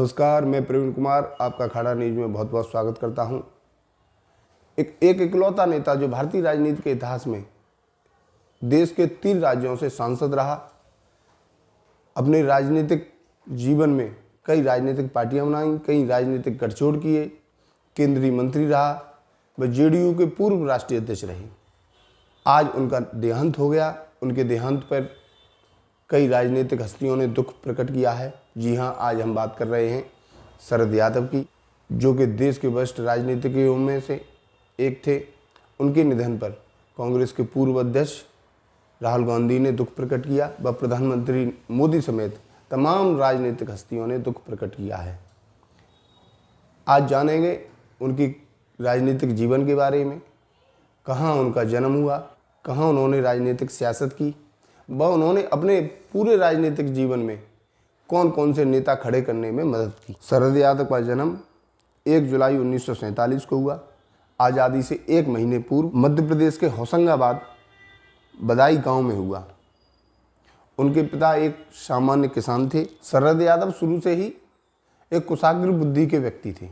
नमस्कार, मैं प्रवीण कुमार आपका अखाड़ा न्यूज में बहुत बहुत स्वागत करता हूं। एक इकलौता नेता जो भारतीय राजनीति के इतिहास में देश के 3 राज्यों से सांसद रहा, अपने राजनीतिक जीवन में कई राजनीतिक पार्टियां बनाई, कई राजनीतिक गठजोड़ किए, केंद्रीय मंत्री रहा, वह जेडीयू के पूर्व राष्ट्रीय अध्यक्ष रहे। आज उनका देहांत हो गया। उनके देहांत पर कई राजनीतिक हस्तियों ने दुख प्रकट किया है। जी हाँ, आज हम बात कर रहे हैं शरद यादव की, जो कि देश के वरिष्ठ राजनीतिज्ञों में से एक थे। उनके निधन पर कांग्रेस के पूर्व अध्यक्ष राहुल गांधी ने दुख प्रकट किया व प्रधानमंत्री मोदी समेत तमाम राजनीतिक हस्तियों ने दुख प्रकट किया है। आज जानेंगे उनकी राजनीतिक जीवन के बारे में, कहाँ उनका जन्म हुआ, कहाँ उन्होंने राजनीतिक सियासत की व उन्होंने अपने पूरे राजनीतिक जीवन में कौन कौन से नेता खड़े करने में मदद की। शरद यादव का जन्म 1 जुलाई 1947 को हुआ। आज़ादी से 1 महीने पूर्व मध्य प्रदेश के होशंगाबाद बदाई गांव में हुआ। उनके पिता एक सामान्य किसान थे। शरद यादव शुरू से ही एक कुशाग्र बुद्धि के व्यक्ति थे।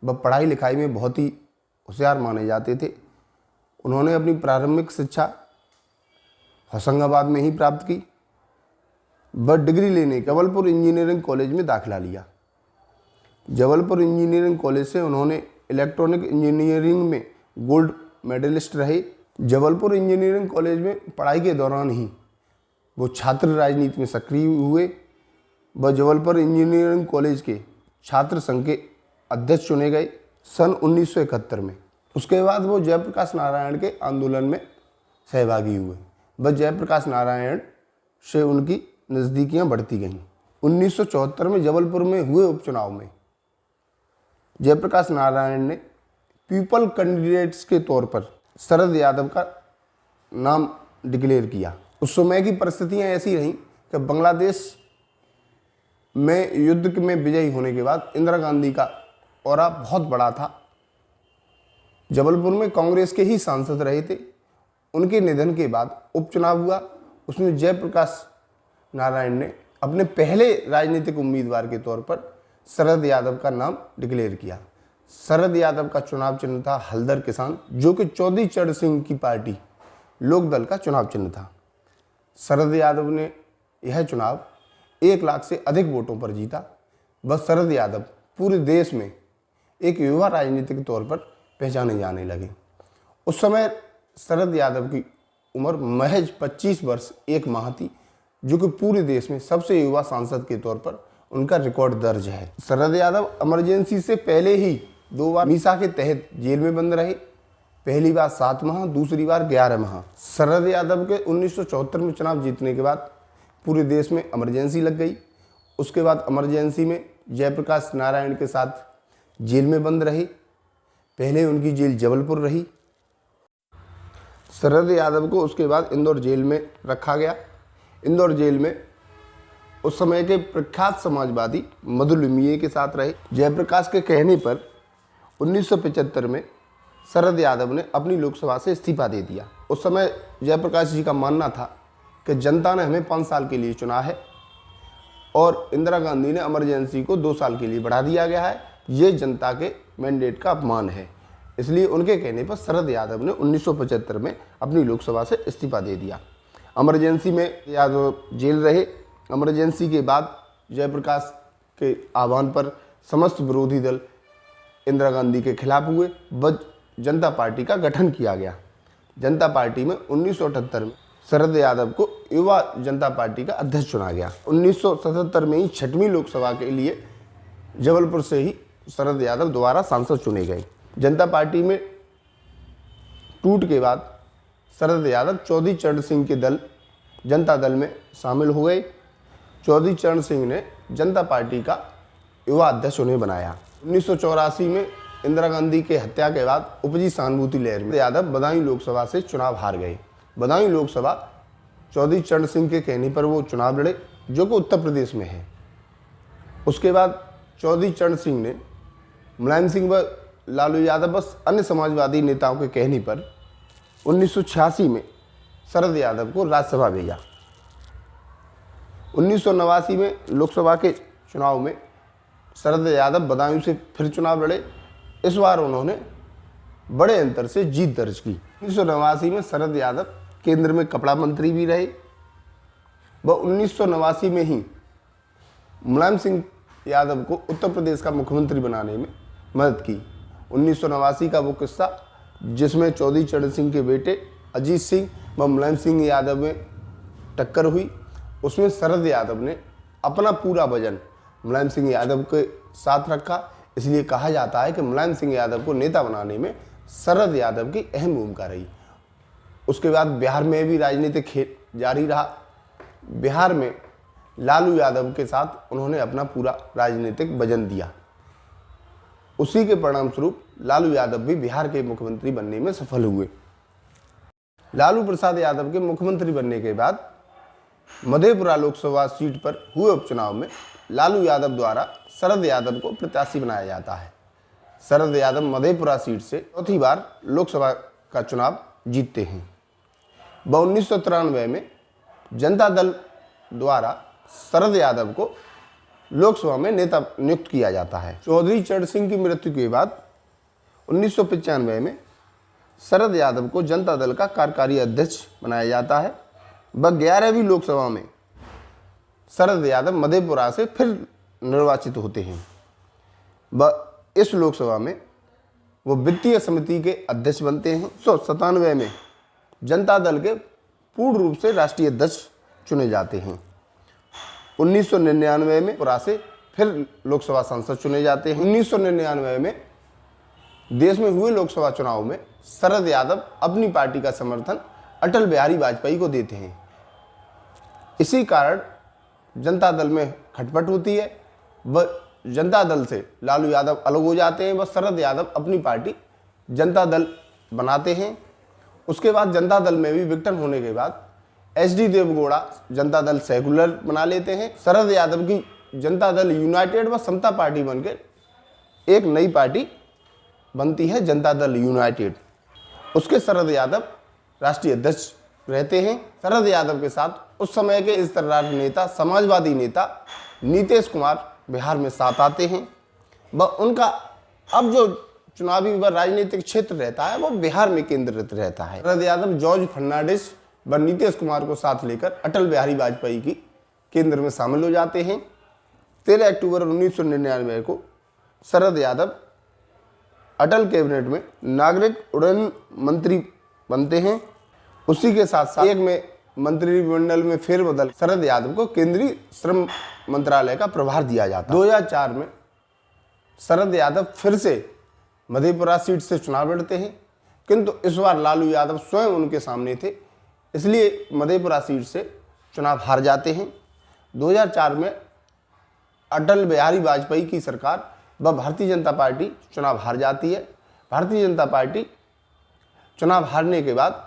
वह पढ़ाई लिखाई में बहुत ही होशियार माने जाते थे। उन्होंने अपनी प्रारंभिक शिक्षा होशंगाबाद में ही प्राप्त की। वह डिग्री लेने जबलपुर इंजीनियरिंग कॉलेज में दाखिला लिया। जबलपुर इंजीनियरिंग कॉलेज से उन्होंने इलेक्ट्रॉनिक इंजीनियरिंग में गोल्ड मेडलिस्ट रहे। जबलपुर इंजीनियरिंग कॉलेज में पढ़ाई के दौरान ही वो छात्र राजनीति में सक्रिय हुए। वह जबलपुर इंजीनियरिंग कॉलेज के छात्र संघ के अध्यक्ष चुने गए सन 1971 में। उसके बाद वो जयप्रकाश नारायण के आंदोलन में सहभागी हुए। वह जयप्रकाश नारायण से उनकी नज़दीकियां बढ़ती गईं। 1974 में जबलपुर में हुए उपचुनाव में जयप्रकाश नारायण ने पीपल कैंडिडेट्स के तौर पर शरद यादव का नाम डिक्लेयर किया। उस समय की परिस्थितियां ऐसी रहीं कि बांग्लादेश में युद्ध में विजयी होने के बाद इंदिरा गांधी का ऑरा बहुत बड़ा था। जबलपुर में कांग्रेस के ही सांसद रहे थे। उनके निधन के बाद उपचुनाव हुआ। उसमें जयप्रकाश नारायण ने अपने पहले राजनीतिक उम्मीदवार के तौर पर शरद यादव का नाम डिक्लेयर किया। शरद यादव का चुनाव चिन्ह था हलदर किसान, जो कि चौधरी चरण सिंह की पार्टी लोकदल का चुनाव चिन्ह था। शरद यादव ने यह चुनाव 1 लाख से अधिक वोटों पर जीता। बस शरद यादव पूरे देश में एक युवा राजनीतिक के तौर पर पहचाने जाने लगे। उस समय शरद यादव की उम्र महज 25 वर्ष 1 माह थी, जो कि पूरे देश में सबसे युवा सांसद के तौर पर उनका रिकॉर्ड दर्ज है। शरद यादव इमरजेंसी से पहले ही 2 बार मीसा के तहत जेल में बंद रहे। पहली बार 7 माह, दूसरी बार 11 माह। शरद यादव के 1974 में चुनाव जीतने के बाद पूरे देश में इमरजेंसी लग गई। उसके बाद इमरजेंसी में जयप्रकाश नारायण के साथ जेल में बंद रहे। पहले उनकी जेल जबलपुर रही। शरद यादव को उसके बाद इंदौर जेल में रखा गया। इंदौर जेल में उस समय के प्रख्यात समाजवादी मधु लिमये के साथ रहे। जयप्रकाश के कहने पर 1975 में शरद यादव ने अपनी लोकसभा से इस्तीफा दे दिया। उस समय जयप्रकाश जी का मानना था कि जनता ने हमें 5 साल के लिए चुना है और इंदिरा गांधी ने इमरजेंसी को 2 साल के लिए बढ़ा दिया गया है। ये जनता के मैंडेट का अपमान है। इसलिए उनके कहने पर शरद यादव ने 1975 में अपनी लोकसभा से इस्तीफा दे दिया। इमरजेंसी में यादव जेल रहे। इमरजेंसी के बाद जयप्रकाश के आह्वान पर समस्त विरोधी दल इंदिरा गांधी के खिलाफ हुए। व जनता पार्टी का गठन किया गया। जनता पार्टी में 1978 में शरद यादव को युवा जनता पार्टी का अध्यक्ष चुना गया। 1977 में ही 6वीं लोकसभा के लिए जबलपुर से ही शरद यादव दोबारा सांसद चुने गए। जनता पार्टी में टूट के बाद शरद यादव चौधरी चरण सिंह के दल जनता दल में शामिल हो गए। चौधरी चरण सिंह ने जनता पार्टी का युवा अध्यक्ष उन्हें बनाया। 1984 में इंदिरा गांधी के हत्या के बाद उपजी सहानुभूति लहर में यादव बदायूं लोकसभा से चुनाव हार गए। बदायूं लोकसभा चौधरी चरण सिंह के कहने पर वो चुनाव लड़े, जो कि उत्तर प्रदेश में है। उसके बाद चौधरी चरण सिंह ने मुलायम सिंह व लालू यादव बस अन्य समाजवादी नेताओं के कहने पर 1986 में शरद यादव को राज्यसभा भेजा। 1989 में लोकसभा के चुनाव में शरद यादव बदायूं से फिर चुनाव लड़े। इस बार उन्होंने बड़े अंतर से जीत दर्ज की। 1989 में शरद यादव केंद्र में कपड़ा मंत्री भी रहे। वह 1989 में ही मुलायम सिंह यादव को उत्तर प्रदेश का मुख्यमंत्री बनाने में मदद की। 1989 का वो किस्सा जिसमें चौधरी चरण सिंह के बेटे अजीत सिंह व मुलायम सिंह यादव में टक्कर हुई, उसमें शरद यादव ने अपना पूरा वजन मुलायम सिंह यादव के साथ रखा। इसलिए कहा जाता है कि मुलायम सिंह यादव को नेता बनाने में शरद यादव की अहम भूमिका रही। उसके बाद बिहार में भी राजनीतिक खेल जारी रहा। बिहार में लालू यादव के साथ उन्होंने अपना पूरा राजनीतिक वजन दिया। उसी के परिणाम स्वरूप लालू यादव भी बिहार के मुख्यमंत्री बनने में सफल हुए। लालू प्रसाद यादव के मुख्यमंत्री बनने के बाद मधेपुरा लोकसभा सीट पर हुए उपचुनाव में लालू यादव द्वारा शरद यादव को प्रत्याशी बनाया जाता है। शरद यादव मधेपुरा सीट से चौथी बार लोकसभा का चुनाव जीतते हैं। वह 1993 में जनता दल द्वारा शरद यादव को लोकसभा में नेता नियुक्त किया जाता है। चौधरी चरण सिंह की मृत्यु के बाद 1995 में शरद यादव को जनता दल का कार्यकारी अध्यक्ष बनाया जाता है। वह 11वीं लोकसभा में शरद यादव मधेपुरा से फिर निर्वाचित होते हैं। वह इस लोकसभा में वो वित्तीय समिति के अध्यक्ष बनते हैं। 1997 में जनता दल के पूर्ण रूप से राष्ट्रीय अध्यक्ष चुने जाते हैं। 1999 में पुरा से फिर लोकसभा सांसद चुने जाते हैं। 1999 में देश में हुए लोकसभा चुनाव में शरद यादव अपनी पार्टी का समर्थन अटल बिहारी वाजपेयी को देते हैं। इसी कारण जनता दल में खटपट होती है। वह जनता दल से लालू यादव अलग हो जाते हैं। वह शरद यादव अपनी पार्टी जनता दल बनाते हैं। उसके बाद जनता दल में भी विघटन होने के बाद एचडी देवगौड़ा जनता दल सेकुलर बना लेते हैं। शरद यादव की जनता दल यूनाइटेड व समता पार्टी बनकर एक नई पार्टी बनती है, जनता दल यूनाइटेड। उसके शरद यादव राष्ट्रीय अध्यक्ष रहते हैं। शरद यादव के साथ उस समय के इस तरह नेता, समाजवादी नेता नीतीश कुमार बिहार में साथ आते हैं। वह उनका अब जो चुनावी व राजनीतिक क्षेत्र रहता है वो बिहार में केंद्रित रहता है। शरद यादव जॉर्ज फर्नांडिस व नीतीश कुमार को साथ लेकर अटल बिहारी वाजपेयी की केंद्र में शामिल हो जाते हैं। 13 अक्टूबर 1999 को शरद यादव अटल कैबिनेट में नागरिक उड्डयन मंत्री बनते हैं। उसी के साथ साथ एक में मंत्रिमंडल में फेरबदल शरद यादव को केंद्रीय श्रम मंत्रालय का प्रभार दिया जाता है। 2004 में शरद यादव फिर से मधेपुरा सीट से चुनाव लड़ते हैं, किंतु इस बार लालू यादव स्वयं उनके सामने थे, इसलिए मधेपुरा सीट से चुनाव हार जाते हैं। 2004 में अटल बिहारी वाजपेयी की सरकार व भारतीय जनता पार्टी चुनाव हार जाती है। भारतीय जनता पार्टी चुनाव हारने के बाद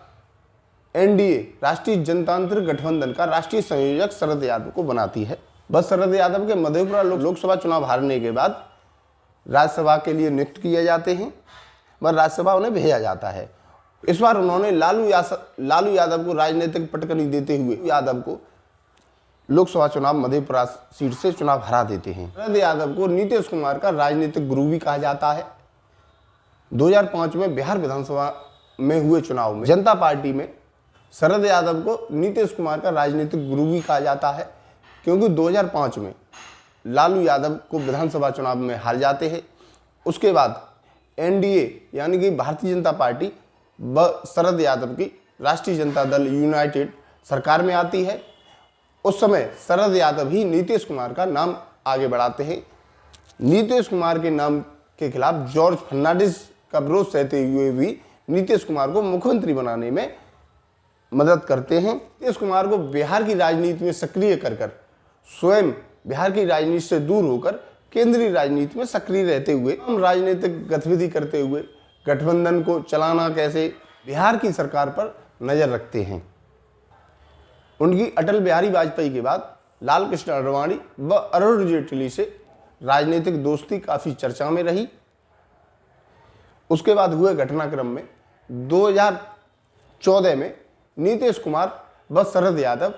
एनडीए राष्ट्रीय जनतांत्रिक गठबंधन का राष्ट्रीय संयोजक शरद यादव को बनाती है। बस शरद यादव के मधेपुरा लोकसभा चुनाव हारने के बाद राज्यसभा के लिए नियुक्त किए जाते हैं व राज्यसभा उन्हें भेजा जाता है। इस बार उन्होंने लालू यादव को राजनीतिक पटकनी देते हुए यादव को लोकसभा चुनाव मधेपुरा सीट से चुनाव हरा देते हैं। शरद यादव को नीतीश कुमार का राजनीतिक गुरु भी कहा जाता है। 2005 में बिहार विधानसभा में हुए चुनाव में जनता पार्टी में शरद यादव को नीतीश कुमार का राजनीतिक गुरु भी कहा जाता है, क्योंकि 2005 में लालू यादव को विधानसभा चुनाव में हार जाते हैं। उसके बाद एनडीए यानी कि भारतीय जनता पार्टी व शरद यादव की राष्ट्रीय जनता दल यूनाइटेड सरकार में आती है। उस समय शरद यादव ही नीतीश कुमार का नाम आगे बढ़ाते हैं। नीतीश कुमार के नाम के खिलाफ जॉर्ज फर्नांडिस का विरोध सहते हुए भी नीतीश कुमार को मुख्यमंत्री बनाने में मदद करते हैं। नीतीश कुमार को बिहार की राजनीति में सक्रिय कर स्वयं बिहार की राजनीति से दूर होकर केंद्रीय राजनीति में सक्रिय रहते हुए हम राजनीतिक गतिविधि करते हुए गठबंधन को चलाना कैसे, बिहार की सरकार पर नजर रखते हैं। उनकी अटल बिहारी वाजपेयी के बाद लाल कृष्ण आडवाणी व अरुण जेटली से राजनीतिक दोस्ती काफी चर्चा में रही। उसके बाद हुए घटनाक्रम में 2014 में नीतीश कुमार व शरद यादव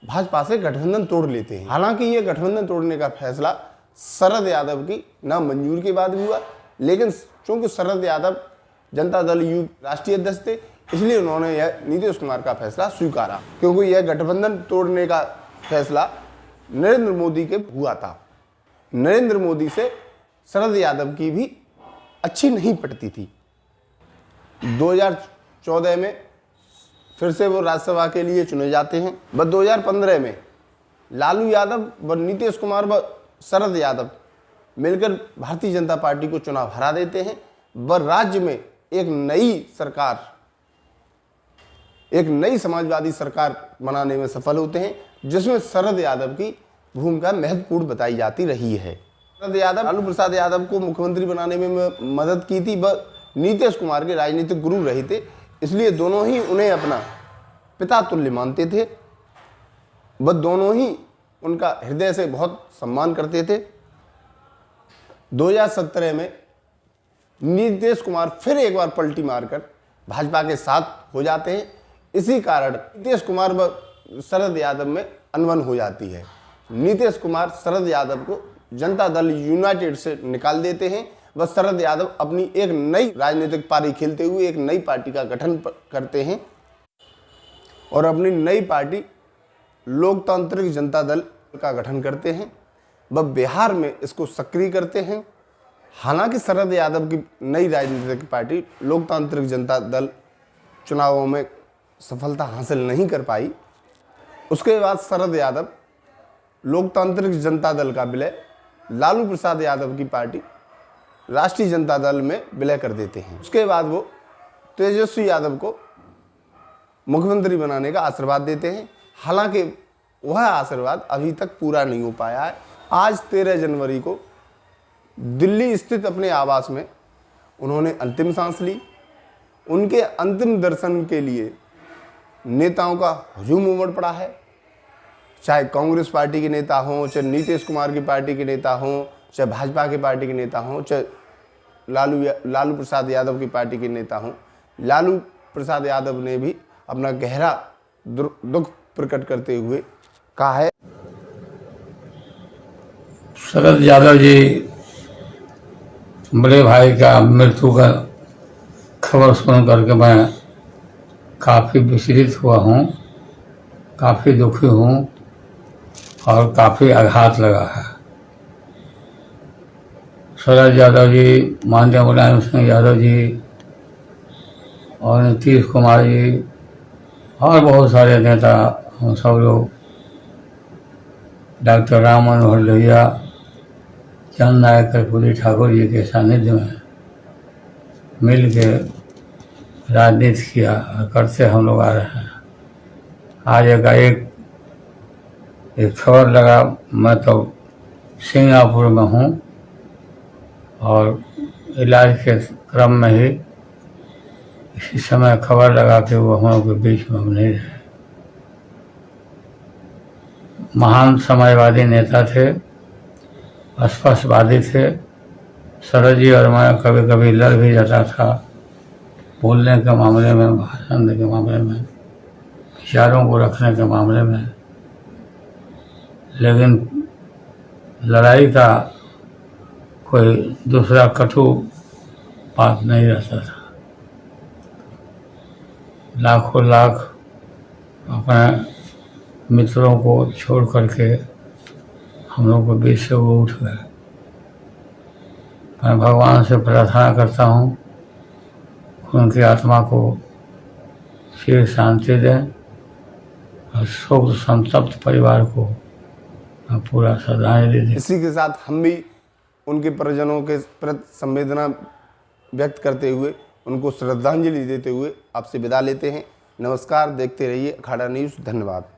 भाजपा से गठबंधन तोड़ लेते हैं। हालांकि ये गठबंधन तोड़ने का फैसला शरद यादव की ना मंजूर के बाद भी हुआ, लेकिन चूंकि शरद यादव जनता दल यू राष्ट्रीय अध्यक्ष थे, इसलिए उन्होंने यह नीतीश कुमार का फैसला स्वीकारा, क्योंकि यह गठबंधन तोड़ने का फैसला नरेंद्र मोदी के हुआ था। नरेंद्र मोदी से शरद यादव की भी अच्छी नहीं पटती थी। 2014 में फिर से वो राज्यसभा के लिए चुने जाते हैं। बस 2015 में लालू यादव व नीतीश कुमार व शरद यादव मिलकर भारतीय जनता पार्टी को चुनाव हरा देते हैं व राज्य में एक नई समाजवादी सरकार बनाने में सफल होते हैं, जिसमें शरद यादव की भूमिका महत्वपूर्ण बताई जाती रही है। शरद यादव लालू प्रसाद यादव को मुख्यमंत्री बनाने में मदद की थी, वह नीतीश कुमार के राजनीतिक गुरु रहे थे, इसलिए दोनों ही उन्हें अपना पिता तुल्य मानते थे। वह दोनों ही उनका हृदय से बहुत सम्मान करते थे। 2017 में नीतीश कुमार फिर एक बार पलटी मारकर भाजपा के साथ हो जाते हैं। इसी कारण नीतीश कुमार व शरद यादव में अनबन हो जाती है। नीतीश कुमार शरद यादव को जनता दल यूनाइटेड से निकाल देते हैं व शरद यादव अपनी एक नई राजनीतिक पारी खेलते हुए एक नई पार्टी का गठन करते हैं और अपनी नई पार्टी लोकतांत्रिक जनता दल का गठन करते हैं। वह बिहार में इसको सक्रिय करते हैं। हालांकि शरद यादव की नई राजनीतिक पार्टी लोकतांत्रिक जनता दल चुनावों में सफलता हासिल नहीं कर पाई। उसके बाद शरद यादव लोकतांत्रिक जनता दल का विलय लालू प्रसाद यादव की पार्टी राष्ट्रीय जनता दल में विलय कर देते हैं। उसके बाद वो तेजस्वी यादव को मुख्यमंत्री बनाने का आशीर्वाद देते हैं। हालांकि वह आशीर्वाद अभी तक पूरा नहीं हो पाया है। आज 13 जनवरी को दिल्ली स्थित अपने आवास में उन्होंने अंतिम सांस ली। उनके अंतिम दर्शन के लिए नेताओं का हुजूम उमड़ पड़ा है, चाहे कांग्रेस पार्टी के नेता हों, चाहे नीतीश कुमार की पार्टी के नेता हों, चाहे भाजपा की पार्टी के नेता हों, चाहे लालू प्रसाद यादव की पार्टी के नेता हों। लालू प्रसाद यादव ने भी अपना गहरा दुख प्रकट करते हुए कहा है, शरद यादव जी बड़े भाई का मृत्यु का खबर सुन करके मैं काफ़ी विचलित हुआ हूँ, काफ़ी दुखी हूँ और काफ़ी आघात लगा है। शरद यादव जी, माननीय मुलायम सिंह यादव जी और नीतीश कुमार जी और बहुत सारे नेता, हम सब लोग डॉक्टर राम मनोहर लोहिया, चंद नायक कर्पूरी ठाकुर जी के सानिध्य में मिल के राजनीति किया और करते हम लोग आ रहे हैं। आज एक खबर लगा, मैं तो सिंगापुर में हूँ और इलाज के क्रम में ही इसी समय खबर लगा कि वो हम लोग के बीच में हम नहीं रहे। महान समाजवादी नेता थे, स्पष्टवादी थे। शरद जी और मैं कभी कभी लड़ भी जाता था, बोलने के मामले में, भाषण देने के मामले में, विचारों को रखने के मामले में, लेकिन लड़ाई का कोई दूसरा कटु बात नहीं रहता था। लाखों लाख अपने मित्रों को छोड़ करके हम लोग के बीच से वो उठ गए। मैं भगवान से प्रार्थना करता हूँ उनकी आत्मा को चिर शांति दें और शोक संतप्त परिवार को पूरा श्रद्धांजलि दें। इसी के साथ हम भी उनके परिजनों के प्रति संवेदना व्यक्त करते हुए, उनको श्रद्धांजलि देते हुए आपसे विदा लेते हैं। नमस्कार, देखते रहिए अखाड़ा न्यूज़। धन्यवाद।